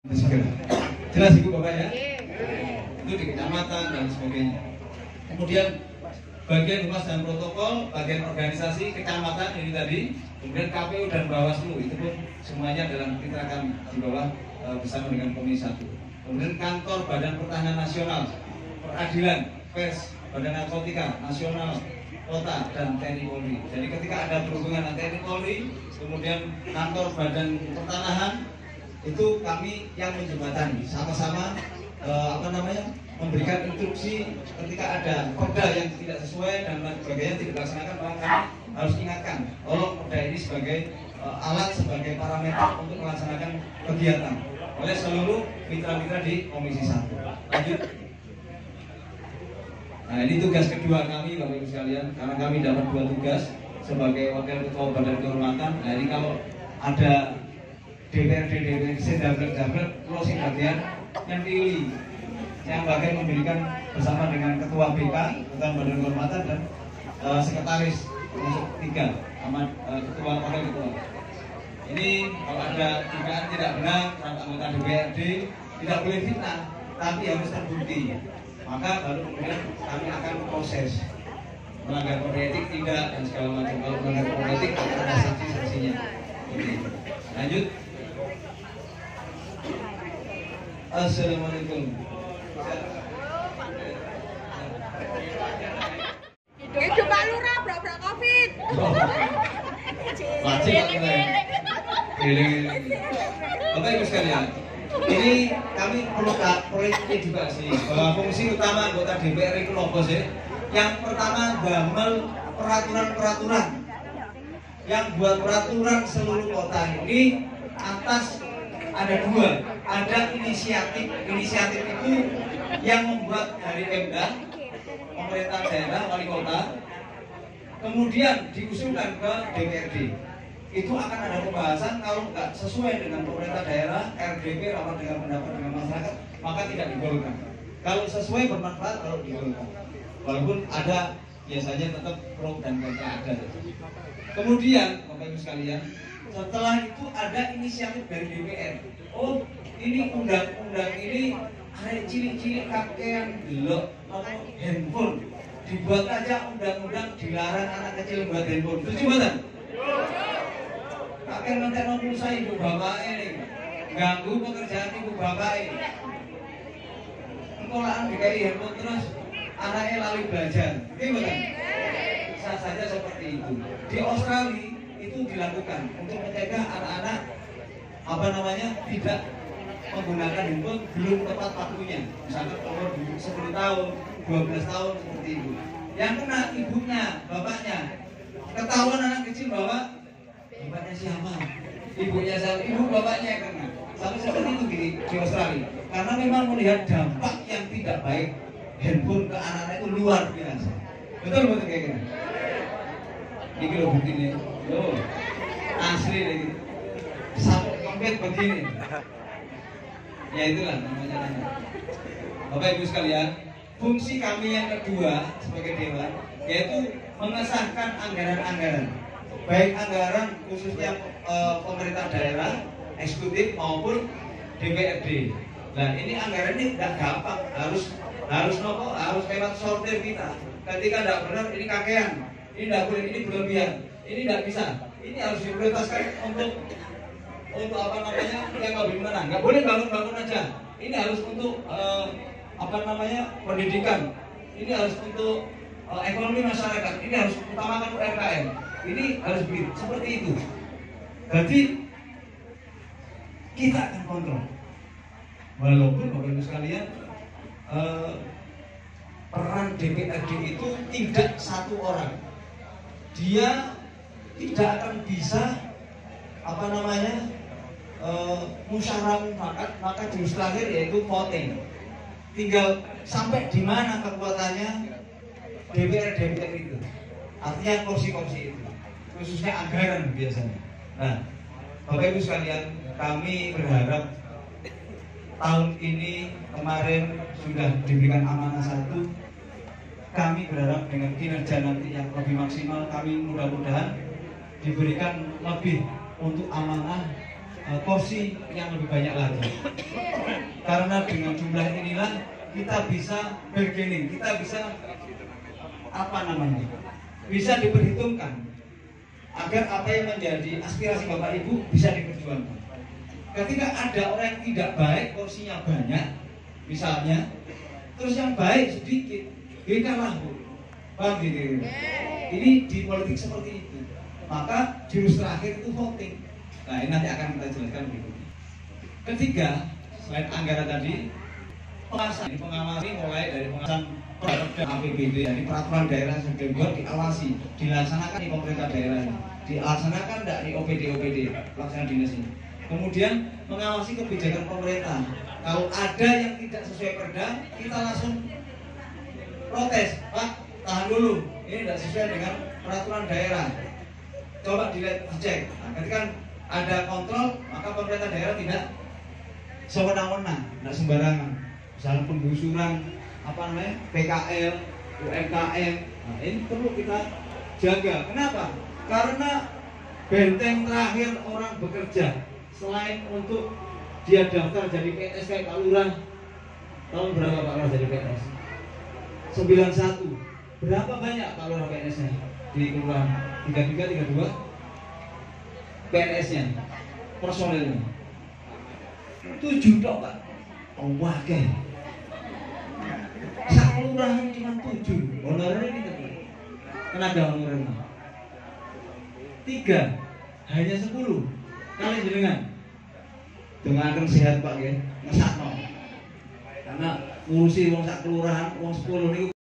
Jelas Ibu Bapak ya? Itu di kecamatan dan sebagainya. Kemudian bagian humas dan protokol, bagian organisasi kecamatan ini tadi, kemudian KPU dan Bawaslu itu pun semuanya dalam mitra kami di bawah bersama dengan Komisi 1. Kemudian kantor Badan Pertahanan Nasional, Peradilan, Pers, Badan Narkotika Nasional, Kota dan TNI Polri. Jadi ketika ada berhubungan dengan TNI Polri, kemudian kantor Badan Pertanahan, itu kami yang menjembatani sama-sama memberikan instruksi ketika ada perda yang tidak sesuai dan lain sebagainya tidak dilaksanakan, maka kami harus ingatkan tolong perda ini sebagai alat, sebagai parameter untuk melaksanakan kegiatan oleh seluruh mitra-mitra di Komisi 1. Lanjut. Nah, ini tugas kedua kami Bapak Ibu sekalian, karena kami dapat 2 tugas sebagai Wakil Ketua Badan Kehormatan. Nah, ini kalau ada DPRD jablek closing bagian yang pilih, yang bagian memberikan bersama dengan Ketua BK, Ketua Badan Kehormatan dan Sekretaris masuk 3 sama Ketua Wakil Ketua. Ini kalau ada dugaan tidak benar terhadap anggota DPRD tidak boleh fitnah, tapi harus terbukti. Maka baru kemudian kami akan proses melanggar kode etik tidak dan segala macam. Kalau melanggar kode etik ada sanksi-sanksinya. Lanjut. Assalamualaikum. Itu Pak Lurah berak-berak Covid. Wajib Pak. Bapak Ibu sekalian, ini kami perlu proyeknya juga sih bahwa fungsi utama anggota DPR itu logo sih. Yang pertama gamel peraturan-peraturan yang buat peraturan seluruh kota ini atas ada 2, ada inisiatif itu yang membuat dari Pemda, pemerintah daerah, wali kota, kemudian diusulkan ke DPRD. Itu akan ada pembahasan, kalau nggak sesuai dengan pemerintah daerah, RDP, rapat dengan pendapat dengan masyarakat, maka tidak digolkan. Kalau sesuai bermanfaat, kalau digolkan. Walaupun ada biasanya tetap pro dan kontra ada. Kemudian Bapak Ibu sekalian, setelah itu ada inisiatif dari DPR. Oh, ini undang-undang ini ada cilik-cilik kakean delok handphone. Dibuat aja undang-undang dilarang anak kecil buat handphone. Setuju mboten? Kakean mentekno pulsa ibu bapak ini. Ganggu pekerjaan ibu bapak ini. Engkolaan DKI handphone terus anaknya lali belajar. Gimana? Bisa saja seperti itu. Di Australia itu dilakukan untuk mencegah anak-anak tidak menggunakan handphone belum tepat waktunya, misalkan umur 10 tahun, 12 tahun seperti itu. Yang kena ibunya, bapaknya. Ketahuan anak kecil bahwa bapaknya siapa, ibunya siapa, ibu bapaknya yang kena. Sampai seperti itu di Australia. Karena memang melihat dampak yang tidak baik handphone ke anak-anak itu luar biasa. Betul kayak gini. Ini loh buktinya. Loh, asli lagi. Sampai kompet begini. Ya itulah namanya. Bapak Ibu sekalian, fungsi kami yang kedua sebagai dewan yaitu mengesahkan anggaran-anggaran, baik anggaran khususnya pemerintah daerah, eksekutif maupun DPRD. Nah ini anggaran ini tidak gampang, harus lewat sortir kita. Ketika tidak benar ini kakean, ini tidak boleh, ini berlebihan, ini tidak bisa. Ini harus diprioritaskan untuk yang lebih menengah. Nggak boleh bangun-bangun aja. Ini harus untuk pendidikan. Ini harus untuk ekonomi masyarakat. Ini harus utamakan UMKM. Ini harus begitu, seperti itu. Jadi kita akan kontrol. Walaupun Bapak Ibu sekalian, peran DPRD itu tidak satu orang. Dia tidak akan bisa musyawarah mufakat, maka jurus terakhir yaitu voting. Tinggal sampai di mana kekuatannya DPR itu. Artinya kursi-kursi itu, khususnya anggaran biasanya. Nah, Bapak Ibu sekalian, kami berharap tahun ini kemarin sudah diberikan amanah 1. Kami berharap dengan kinerja nanti yang lebih maksimal, kami mudah-mudahan diberikan lebih untuk amanah kursi yang lebih banyak lagi. karena dengan jumlah inilah kita bisa bargaining, kita bisa bisa diperhitungkan agar apa yang menjadi aspirasi Bapak Ibu bisa diperjuangkan. Ketika ada orang yang tidak baik, porsinya banyak, misalnya, terus yang baik sedikit, kalah, Bu. Paham gitu? Ini di politik seperti itu. Maka jurus terakhir itu voting. Nah, ini nanti akan kita jelaskan berikutnya. Ketiga, selain anggaran tadi, pengawasan. Pengawasi mulai dari pengawasan APBD, dari peraturan daerah yang sudah dibuat, diawasi, dilaksanakan di pemerintah daerah, dilaksanakan tidak di OPD pelaksana dinas ini. Kemudian mengawasi kebijakan pemerintah. Kalau ada yang tidak sesuai perda, kita langsung protes, Pak, tahan dulu, ini tidak sesuai dengan peraturan daerah. Coba dicek. Nah, ketika ada kontrol, maka pemerintah daerah tidak sewenang-wenang, tidak sembarangan. Misalnya penggusuran PKL, UMKM. Nah, ini perlu kita jaga. Kenapa? Karena benteng terakhir orang bekerja, selain untuk dia daftar jadi PNS kayak Pak Lurah, tahun berapa Pak Lurah jadi PNS? 91. Berapa banyak Pak Lurah PNS-nya di kelurahan? 33, 32 PNS-nya, personelnya 7 dok Pak. Oh wakil sak kelurahan cuma 7. Honornya ini tenaga honornya 3, hanya 10. Kalian jenengan dengan sehat Pak ya, ngesakno. Karena ngurusi wong sak kelurahan, wong 10 niku